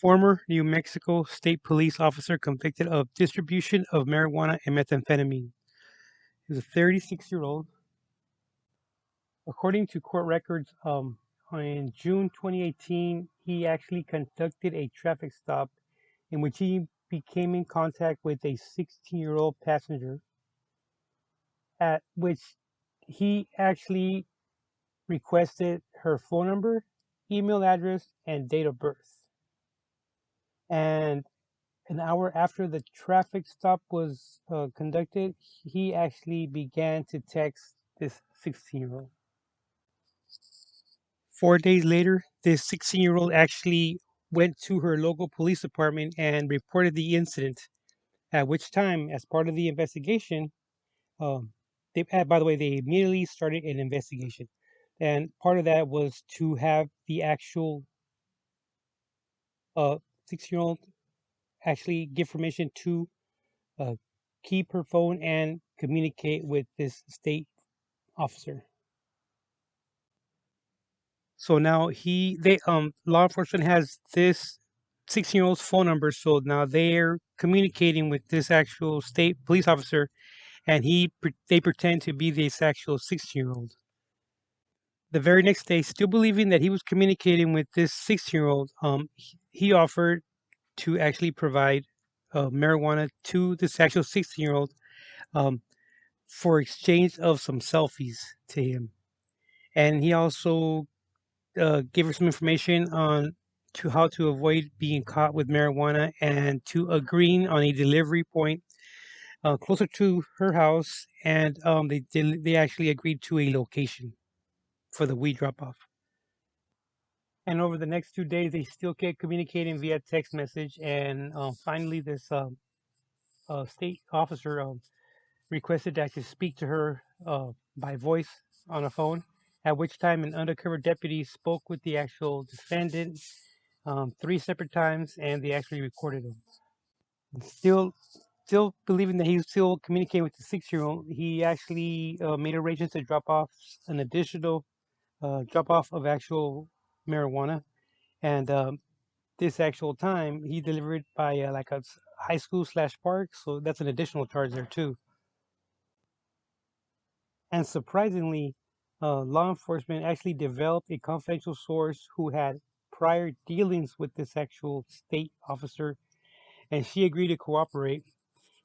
Former New Mexico State Police officer convicted of distribution of marijuana and methamphetamine. He was a 36-year-old. According to court records, in June 2018, he actually conducted a traffic stop in which he became in contact with a 16-year-old passenger, at which he actually requested her phone number, email address, and date of birth. And an hour after the traffic stop was conducted, he actually began to text this 16-year-old. 4 days later, this 16-year-old actually went to her local police department and reported the incident. At which time, as part of the investigation, um, by the way, they immediately started an investigation, and part of that was to have the actual 6-year-old actually give permission to uh, keep her phone and communicate with this state officer. So now they law enforcement has this 16-year-old's phone number. So now they're communicating with this actual state police officer, and they pretend to be this actual 16-year-old. The very next day, still believing that he was communicating with this 16-year-old, he offered to actually provide marijuana to this actual 16-year-old um, for exchange of some selfies to him. And he also gave her some information on to how to avoid being caught with marijuana and to agreeing on a delivery point closer to her house. And they actually agreed to a location for the weed drop off. And over the next 2 days, they still kept communicating via text message. And finally, this state officer requested that I could speak to her by voice on a phone, at which time an undercover deputy spoke with the actual defendant 3 separate times, and they actually recorded him. And still believing that he was still communicating with the 6-year-old, he actually made arrangements to drop off an additional drop off of actual marijuana. And this actual time, he delivered by like a high school slash park, so that's an additional charge there too. And surprisingly, law enforcement actually developed a confidential source who had prior dealings with this actual state officer, and she agreed to cooperate.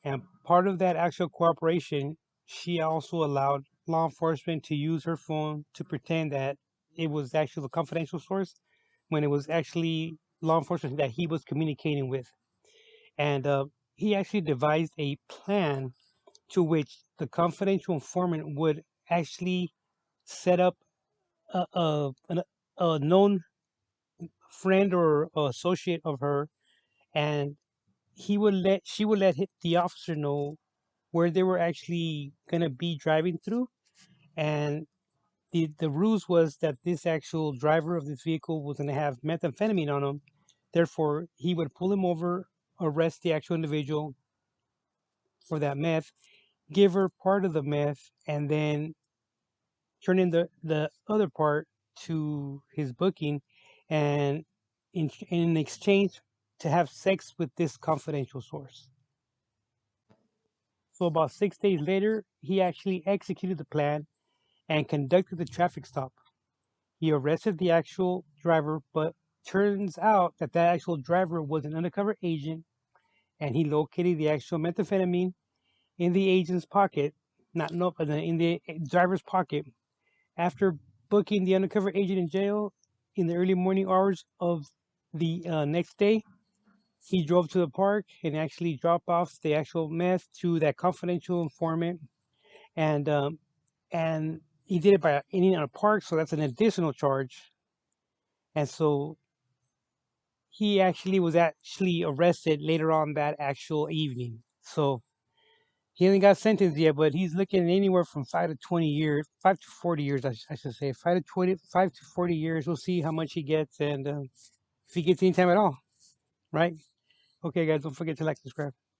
And part of that actual cooperation, she also allowed law enforcement to use her phone to pretend that it was actually a confidential source when it was actually law enforcement that he was communicating with. And he actually devised a plan to which the confidential informant would actually set up a known friend or associate of her, and she would the officer know where they were actually gonna be driving through, and the ruse was that this actual driver of this vehicle was gonna have methamphetamine on him. Therefore, he would pull him over, arrest the actual individual for that meth, give her part of the meth, and then turn in the other part to his booking, and in exchange to have sex with this confidential source. So about 6 days later, he actually executed the plan and conducted the traffic stop. He arrested the actual driver, but turns out that that actual driver was an undercover agent, and he located the actual methamphetamine in the agent's pocket, not no, in the driver's pocket. After booking the undercover agent in jail in the early morning hours of the next day, he drove to the park and actually dropped off the actual meth to that confidential informant, and and he did it by in a park, so that's an additional charge. And so he actually was actually arrested later on that actual evening. So he hasn't got sentenced yet, but he's looking at anywhere from 5 to 20 years, 5 to 40 years, I should say, 5 to 40 years. We'll see how much he gets and if he gets any time at all, right? Okay, guys, don't forget to like, subscribe.